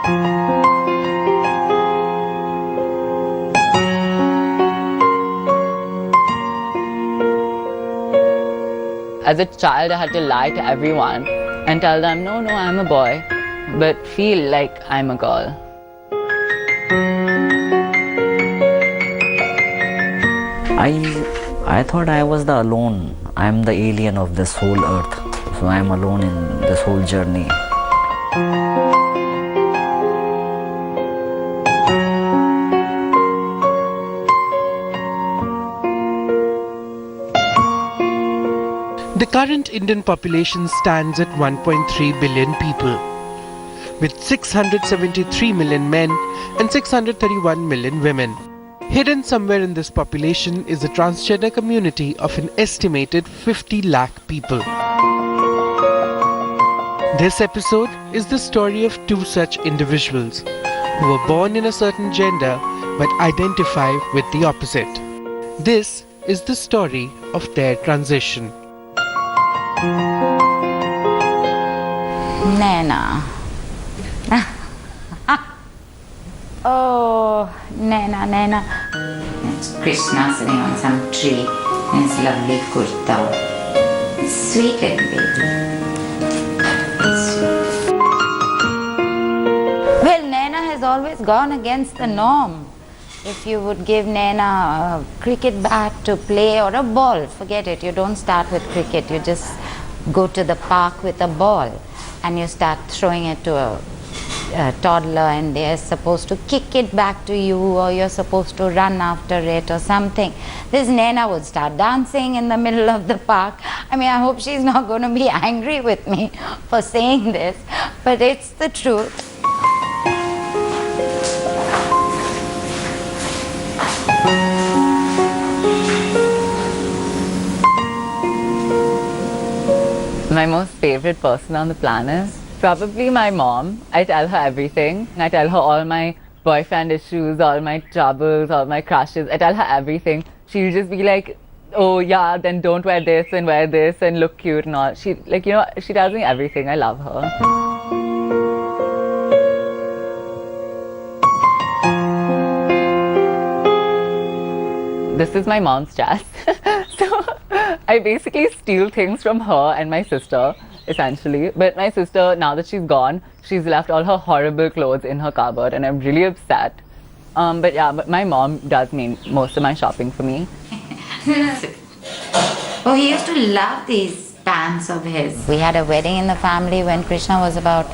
As a child, I had to lie to everyone and tell them, no, I'm a boy, but feel like I'm a girl. I thought I was the alone. I'm the alien of this whole earth. So I'm alone in this whole journey. The current Indian population stands at 1.3 billion people, with 673 million men and 631 million women. Hidden somewhere in this population is a transgender community of an estimated 50 lakh people. This episode is the story of two such individuals who were born in a certain gender but identify with the opposite. This is the story of their transition. Naina. Oh, Naina. It's Krishna sitting on some tree in his lovely kurta. Sweet little baby. Well, Naina has always gone against the norm. If you would give Naina a cricket bat to play or a ball, forget it. You don't start with cricket. You just go to the park with a ball and you start throwing it to a toddler and they're supposed to kick it back to you, or you're supposed to run after it or something. This Naina would start dancing in the middle of the park. I mean, I hope she's not going to be angry with me for saying this, but it's the truth. My most favorite person on the planet? Probably my mom. I tell her everything. I tell her all my boyfriend issues, all my troubles, all my crushes. I tell her everything. She'll just be like, oh yeah, then don't wear this and look cute and all. She, like, you know, she tells me everything. I love her. This is my mom's chest. So I basically steal things from her and my sister, essentially. But my sister, now that she's gone, she's left all her horrible clothes in her cupboard and I'm really upset. But yeah, but my mom does most of my shopping for me. Oh, he used to love these pants of his. We had a wedding in the family when Krishna was about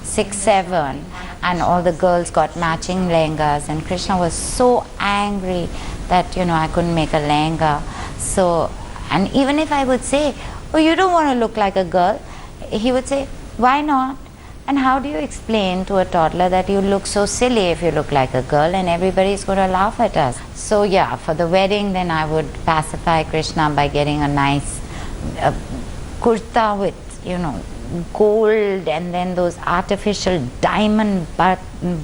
6, 7, and all the girls got matching lehengas, and Krishna was so angry that, you know, I couldn't make a lehenga. So, and even if I would say, oh, you don't want to look like a girl, he would say, why not? And how do you explain to a toddler that you look so silly if you look like a girl and everybody's going to laugh at us? So yeah, for the wedding, then I would pacify Krishna by getting a nice kurta with, you know, gold and then those artificial diamond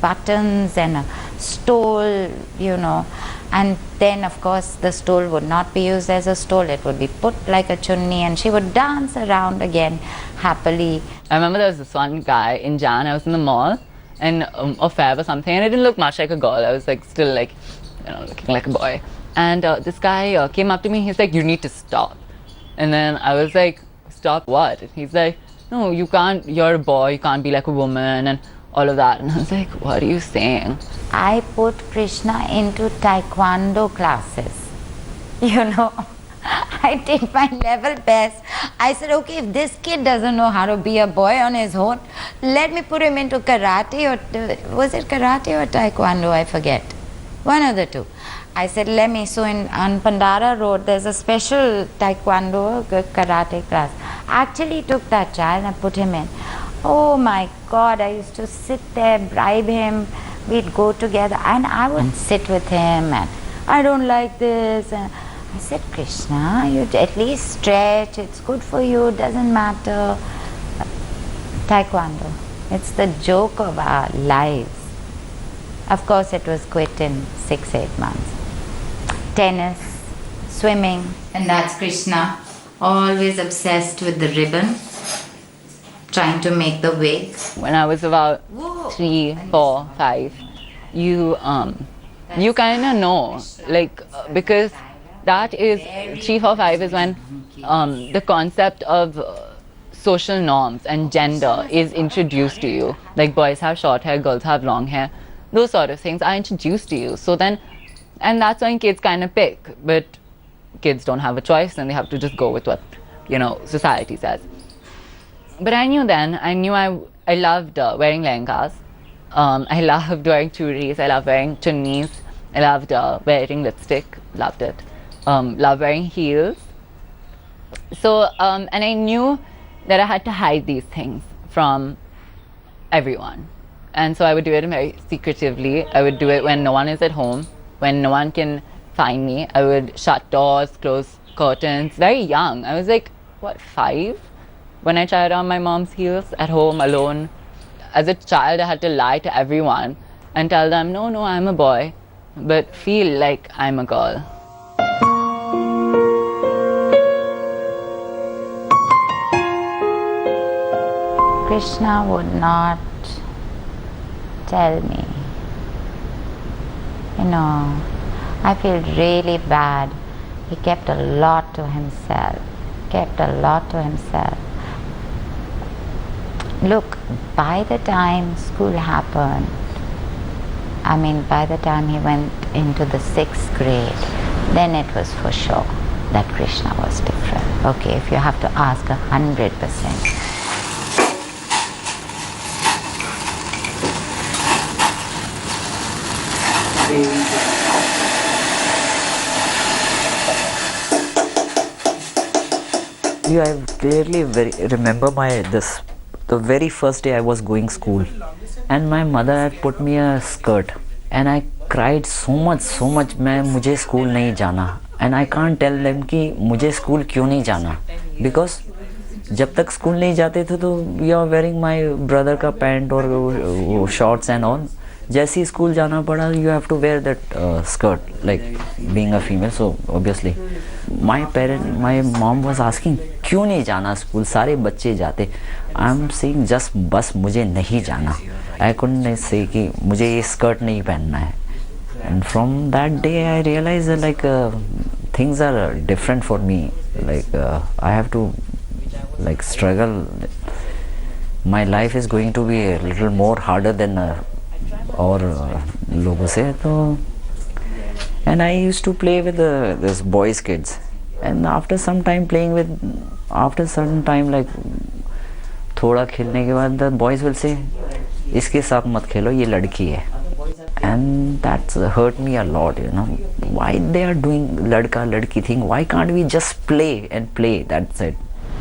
buttons and a stole, you know. And then of course the stole would not be used as a stole, it would be put like a chunni and she would dance around again happily. I remember there was this one guy in Jan, I was in the mall and or Feb or something, and I didn't look much like a girl. I was like still like, you know, looking like a boy. And this guy came up to me, he's like, you need to stop. And then I was like, stop what? And he's like, no, you can't, you're a boy, you can't be like a woman and all of that. And I was like, what are you saying? I put Krishna into taekwondo classes, you know. I did my level best. I said, okay, if this kid doesn't know how to be a boy on his own, let me put him into karate, or was it karate or taekwondo, I forget. One of the two. I said, let me, so on Pandara Road, there's a special taekwondo karate class. I actually took that child and put him in. Oh my God, I used to sit there, bribe him, we'd go together and I would sit with him and I don't like this. And I said, Krishna, you at least stretch, it's good for you, doesn't matter. Taekwondo, it's the joke of our lives. Of course, it was quit in 6, 8 months. Tennis, swimming, and that's Krishna, always obsessed with the ribbon, trying to make the wig. When I was about Whoa. 3, 4, 5, you kind of know, like, because that is 3, 4, 5 is when the concept of social norms and gender is introduced to you. Like, boys have short hair, girls have long hair, those sort of things are introduced to you. So then, and that's when kids kind of pick, but kids don't have a choice and they have to just go with what, you know, society says. But I knew I loved wearing lehengas. I loved wearing churis, I loved wearing chunnis, I loved wearing lipstick, loved it. Loved wearing heels. So, and I knew that I had to hide these things from everyone. And so I would do it very secretively. I would do it when no one is at home, when no one can find me. I would shut doors, close curtains, very young. I was like, what, 5? When I tried on my mom's heels at home alone. As a child, I had to lie to everyone and tell them, no, I'm a boy, but feel like I'm a girl. Krishna would not tell me. You know, I feel really bad. He kept a lot to himself. Look, by the time school happened, by the time he went into the 6th grade, then it was for sure that Krishna was different. Okay, if you have to ask 100%. Yeah, I clearly remember the very first day I was going school, and my mother had put me a skirt, and I cried so much. मुझे school नहीं जाना, and I can't tell them कि मुझे school क्यों नहीं जाना, because जब तक school नहीं जाते थे तो you are wearing my brother का pant और shorts and all. जैसे ही स्कूल जाना पड़ा, you have to wear that skirt, like being a female. So obviously my mom was asking क्यों नहीं जाना स्कूल, सारे बच्चे जाते. I'm saying just बस मुझे नहीं जाना. I couldn't say कि मुझे ये स्कर्ट नहीं पहनना है. And from that day I realized that like things are different for me. Like I have to like struggle. My life is going to be a little more harder than और लोगों से तो. And I used to play with this boys kids, and after some time like थोड़ा खेलने के बाद the boys will say इसके साथ मत खेलो, ये लड़की है. And that's hurt me a lot, you know. Why they are doing लड़का लड़की thing? Why can't we just play and play? That's it.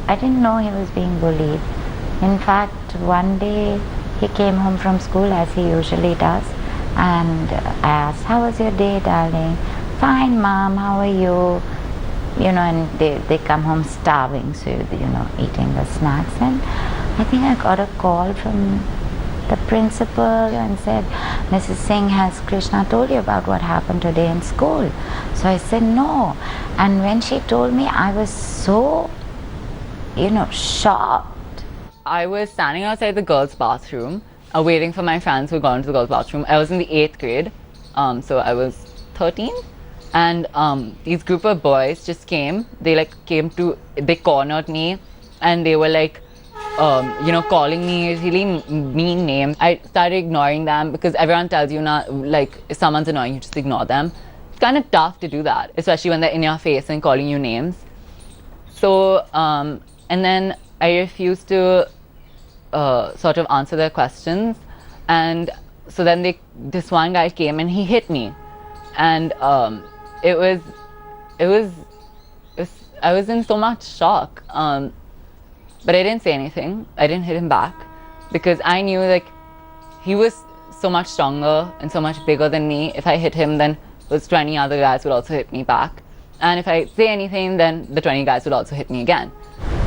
I didn't know he was being bullied. In fact, one day he came home from school as he usually does, and I asked, how was your day, darling? Fine, mom, how are you? You know, and they come home starving, so, you know, eating the snacks. And I think I got a call from the principal and said, Mrs. Singh, has Krishna told you about what happened today in school? So I said, no. And when she told me, I was so, you know, shocked. I was standing outside the girls' bathroom, waiting for my friends who had gone to the girls' bathroom. I was in the 8th grade, so I was 13. And these group of boys just came. They cornered me, and they were like, you know, calling me really mean names. I started ignoring them because everyone tells you not, like, if someone's annoying, you just ignore them. It's kind of tough to do that, especially when they're in your face and calling you names. So, and then I refused to sort of answer their questions, and so then this one guy came and he hit me, and I was in so much shock, but I didn't say anything. I didn't hit him back because I knew like he was so much stronger and so much bigger than me. If I hit him, then those 20 other guys would also hit me back, and if I say anything, then the 20 guys would also hit me again.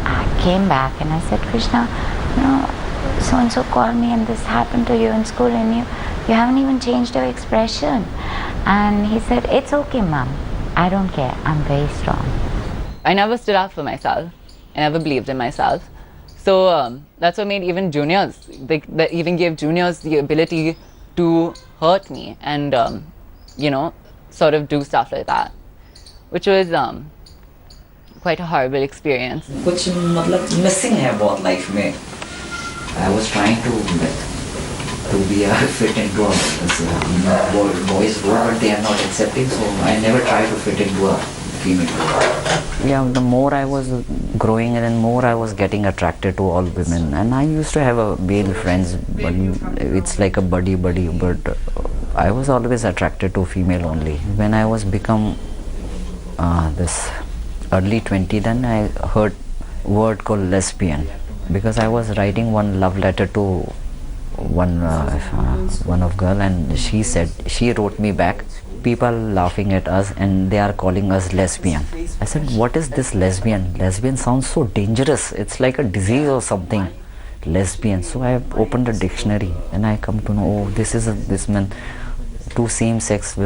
I came back and I said, Krishna, you know, so-and-so called me and this happened to you in school, and you haven't even changed your expression. And he said, it's okay, mom. I don't care. I'm very strong. I never stood up for myself. I never believed in myself. So that's what made even juniors, that even gave juniors the ability to hurt me and, you know, sort of do stuff like that, which was quite a horrible experience. कुछ मतलब missing है बहुत life में. I was trying to be a fit into a boys role, but they are not accepting, so I never tried to fit into a female role. Yeah, the more I was growing and more I was getting attracted to all women, and I used to have a male friends, but it's like a buddy, but I was always attracted to female only. When I was become this early 20, then I heard word called lesbian, because I was writing one love letter to one of girl, and she wrote me back, people laughing at us and they are calling us lesbian. I said, what is this lesbian? Lesbian sounds so dangerous, it's like a disease or something. Lesbian. So I opened a dictionary and I come to know, oh, this man, two same sex,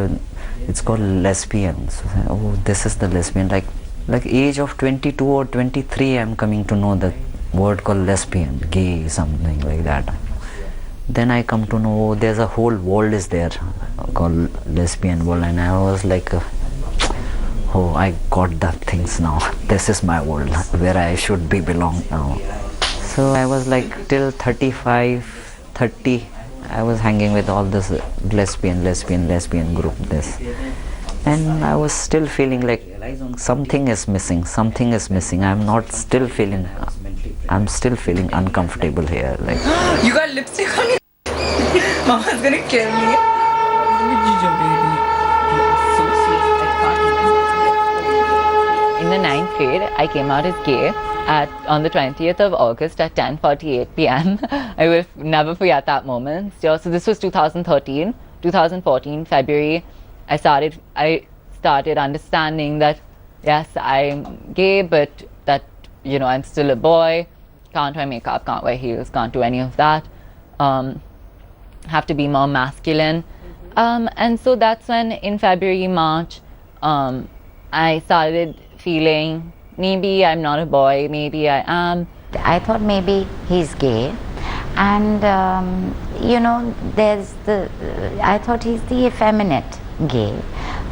it's called lesbian. So oh, this is the lesbian. Like age of 22 or 23, I'm coming to know the word called lesbian, gay, something like that. Then I come to know, oh, there's a whole world is there called lesbian world, and I was like, oh, I got the things now. This is my world where I should be belong now. So I was like till 35, 30, I was hanging with all this lesbian group, this. And I was still feeling like something is missing. I'm still feeling uncomfortable here. Like, You got lipstick on your Mama's gonna kill me. In the 9th grade, I came out as gay on the 20th of August at 10:48 p.m. I will never forget that moment. So this was 2013. 2014, February, I started understanding that yes, I'm gay, but that, you know, I'm still a boy. Can't wear makeup, can't wear heels, can't do any of that. Have to be more masculine. And so that's when in February, March, I started feeling maybe I'm not a boy, maybe I am. I thought maybe he's gay, and you know, I thought he's the effeminate gay,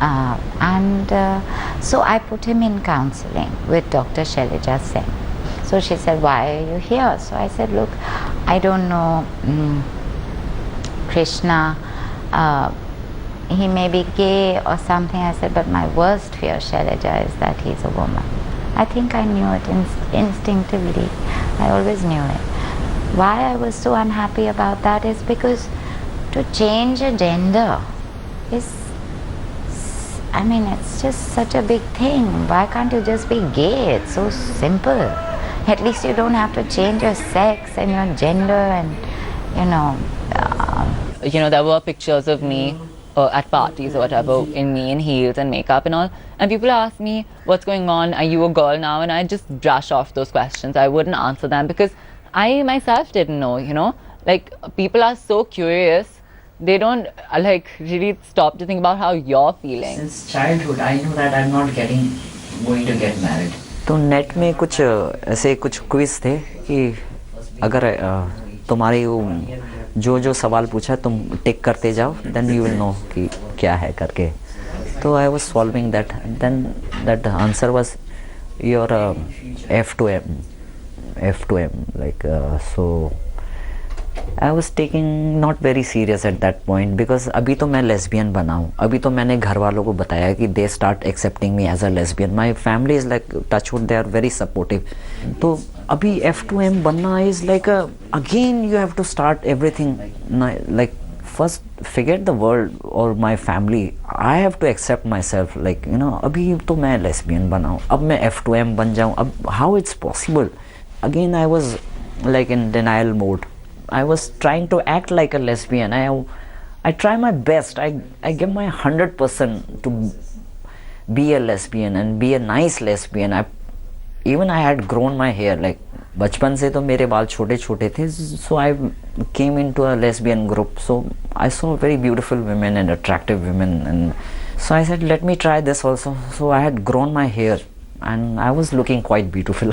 and so I put him in counseling with Dr. Shailaja Sen. So she said, why are you here? So I said, look, I don't know, Krishna, he may be gay or something. I said, but my worst fear, Shailaja, is that he's a woman. I think I knew it instinctively. I always knew it. Why I was so unhappy about that is because to change a gender is, I mean, it's just such a big thing. Why can't you just be gay? It's so simple. At least you don't have to change your sex and your gender and, you know. You know, there were pictures of me at parties or whatever, in heels and makeup and all, and people ask me, what's going on, are you a girl now? And I just brush off those questions. I wouldn't answer them because I myself didn't know, you know, like people are so curious, they don't like really stop to think about how you're feeling. Since childhood I know that I'm not going to get married. तो net में कुछ ऐसे कुछ quiz थे कि अगर तुम्हारे जो सवाल पूछा तुम टिक करते जाओ, then you will know कि क्या है करके. So I was solving that, then that answer was your F to M, like so I was taking not very serious at that point, because अभी तो मैं lesbian बना हूँ, अभी तो मैंने घर वालों को बताया कि they start accepting me as a lesbian. My family is like, touch wood, they are very supportive. तो अभी F to M बनना is like again you have to start everything, like first forget the world or my family. I have to accept myself, like, you know, अभी तो मैं lesbian बना हूँ, अब मैं F to M बन जाऊँ, अब how it's possible? Again I was like in denial mode. I was trying to act like a lesbian. I try my best. I give my 100% to be a lesbian and be a nice lesbian. Even I had grown my hair, like बचपन से तो मेरे बाल छोटे छोटे थे, so I came into a lesbian group. So I saw very beautiful women and attractive women, and so I said, let me try this also. So I had grown my hair and I was looking quite beautiful.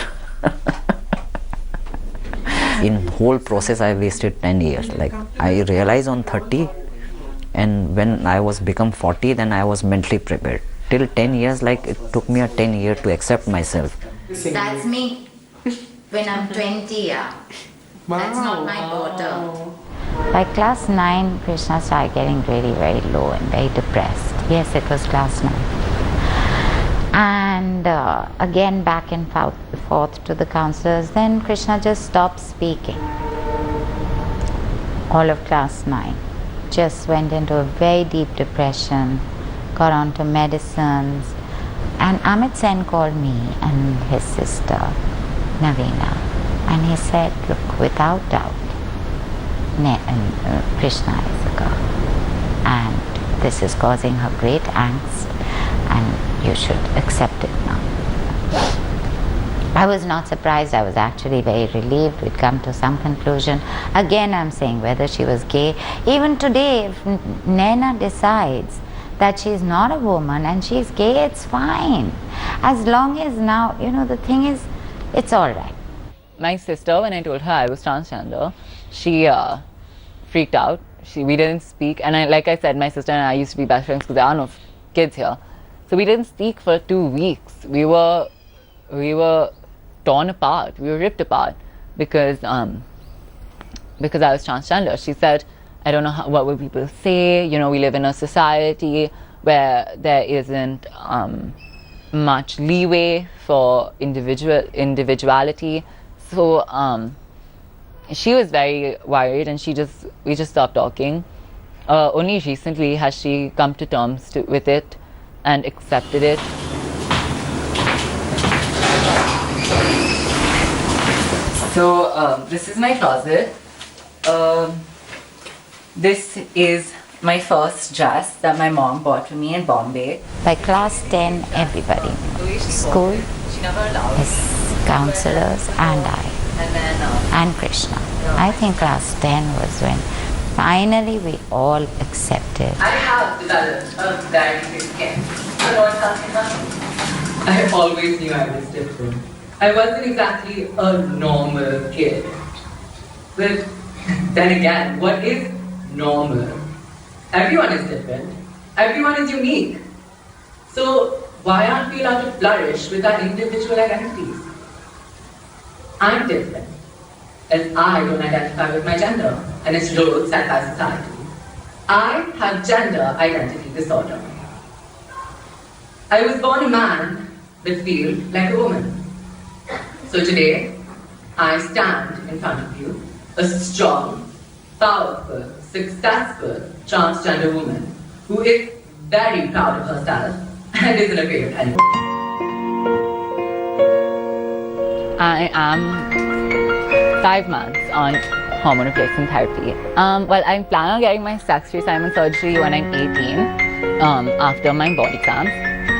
in whole process I wasted 10 years. Like I realized on 30, and when I was become 40, then I was mentally prepared. Till 10 years, like it took me a 10 year to accept myself. That's me when I'm 20, yeah. That's not my daughter. By class 9, Krishna started getting really very low and very depressed. Yes, it was class 9. And again back and forth to the counselors. Then Krishna just stopped speaking. All of class 9. Just went into a very deep depression, got onto medicines. And Amit Sen called me and his sister, Navina. And he said, look, without doubt, Krishna is a girl, and this is causing her great angst, and you should accept it now. I was not surprised. I was actually very relieved. We'd come to some conclusion. Again, I'm saying whether she was gay. Even today, if Naina decides that she's not a woman and she's gay, it's fine. As long as now, the thing is, it's all right. My sister, when I told her I was transgender, she freaked out. We didn't speak, and like I said, my sister and I used to be best friends because there are no kids here. So we didn't speak for 2 weeks. We were torn apart. We were ripped apart because I was transgender. She said, I don't know what will people say. We live in a society where there isn't much leeway for individuality. So she was very worried, and we just stopped talking. Only recently has she come to terms with it and accepted it. So this is my closet. This is my first dress that my mom bought for me in Bombay. By class 10, everybody knew. School, his counselors, and I, and Krishna. I think class 10 was when finally we all accepted. I have developed a very thick skin. You know what I'm talking about? I always knew I was different. I wasn't exactly a normal kid. But then again, what is normal? Everyone is different. Everyone is unique. So why aren't we allowed to flourish with our individual identities? I'm different, as I don't identify with my gender and its role set by society. I have gender identity disorder. I was born a man but feel like a woman. So today, I stand in front of you, a strong, powerful, successful transgender woman who is very proud of herself and isn't afraid of anyone. I am 5 months on hormone replacement therapy. Well, I plan on getting my sex reassignment surgery when I'm 18, after my board exams,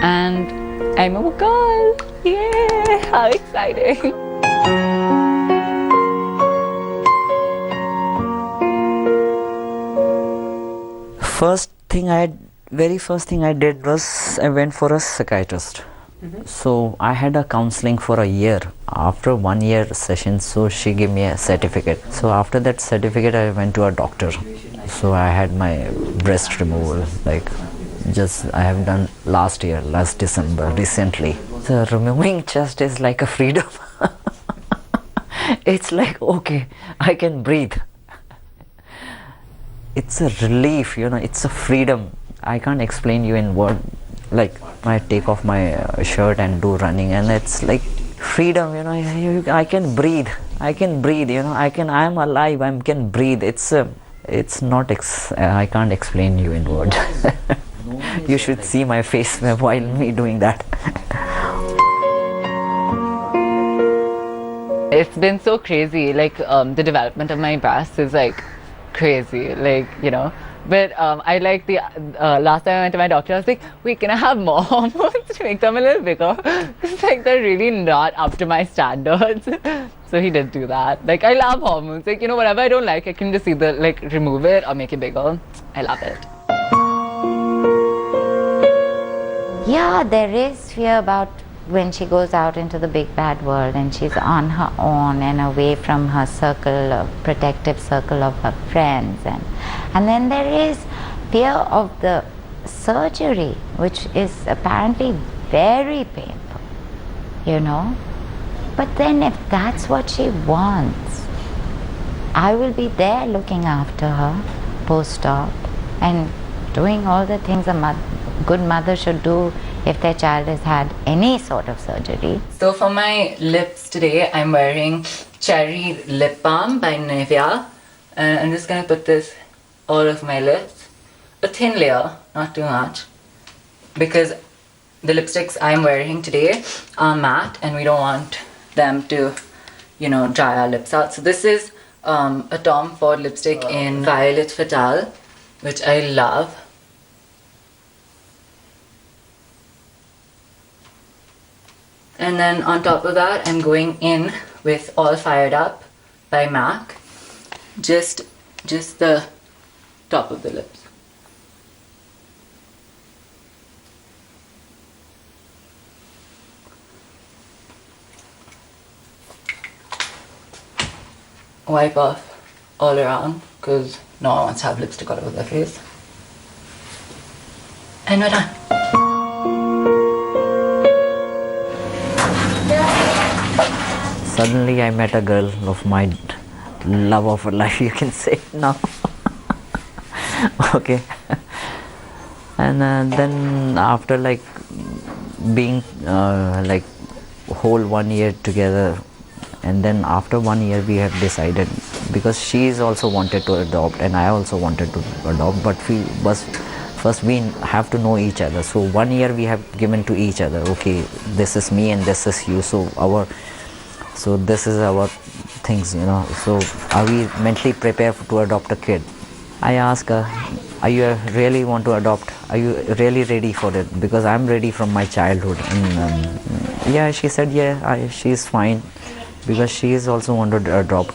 and I'm a girl. Yay! How exciting! Very first thing I did was I went for a psychiatrist. So I had a counseling for a year. After 1 year session, so she gave me a certificate. So after that certificate, I went to a doctor. So I had my breast removal, I have done last December, recently. So removing chest is like a freedom. It's like, okay, I can breathe. It's a relief, it's a freedom. I can't explain you in words. I take off my shirt and do running, and it's like freedom, I can breathe. I am alive, I can breathe. It's not, I can't explain you in words. You should see my face while me doing that. It's been so crazy, the development of my breasts is crazy, But I the last time I went to my doctor, I was like, wait, can I have more hormones to make them a little bigger? It's they're really not up to my standards. So he did do that. I love hormones. Whatever I don't like, I can just either remove it or make it bigger. I love it. Yeah, there is fear about when she goes out into the big bad world and she's on her own and away from her circle, protective circle of her friends, and then there is fear of the surgery, which is apparently very painful, you know. But then if that's what she wants, I will be there looking after her post-op and doing all the things a good mother should do if their child has had any sort of surgery. So for my lips today, I'm wearing Cherry Lip Balm by Nivea. And I'm just going to put this all over my lips. A thin layer, not too much. Because the lipsticks I'm wearing today are matte and we don't want them to, you know, dry our lips out. So this is a Tom Ford lipstick in Violet Fatale, which I love. And then on top of that, I'm going in with All Fired Up by MAC. Just the top of the lips. Wipe off all around because no one wants to have lipstick all over their face. And we're done. Suddenly I met a girl of my love of her life, you can say now. Okay. And then after like being like whole 1 year together, and then after 1 year we have decided, because she is also wanted to adopt and I also wanted to adopt, but first we have to know each other. So 1 year we have given to each other, okay, this is me and this is you, so this is our things, you know. So are we mentally prepared to adopt a kid? I asked her, are you really want to adopt? Are you really ready for it? Because I'm ready from my childhood. And yeah, she said yeah, she's fine, because she is also wanted to adopt.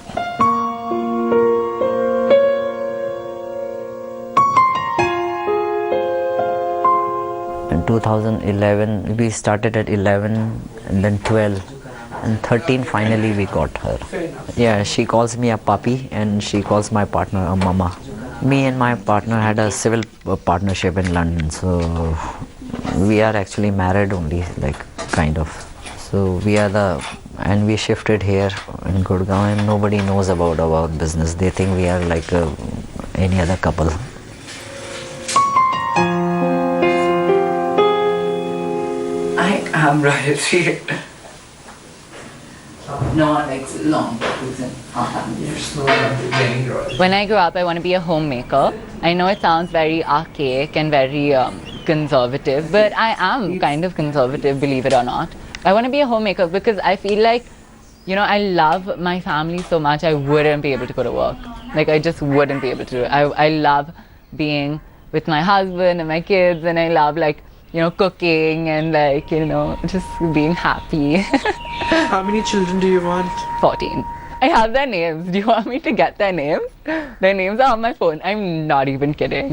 In 2011, we started at 11 and then 12. And 13 finally we got her. Yeah, she calls me a puppy and she calls my partner a mama. Me and my partner had a civil partnership in London, so we are actually married only, like kind of. So and we shifted here in Gurgaon and nobody knows about our business. They think we are like any other couple. I am royalty. No one likes long reason. When I grow up, I want to be a homemaker. I know it sounds very archaic and very conservative, but I am kind of conservative, believe it or not. I want to be a homemaker because I feel like, you know, I love my family so much, I wouldn't be able to go to work. Like, I just wouldn't be able to do it. I love being with my husband and my kids, and I love, like, you know, cooking and, like, you know, just being happy. How many children do you want? 14. I have their names. Do you want me to get their names? Their names are on my phone. I'm not even kidding.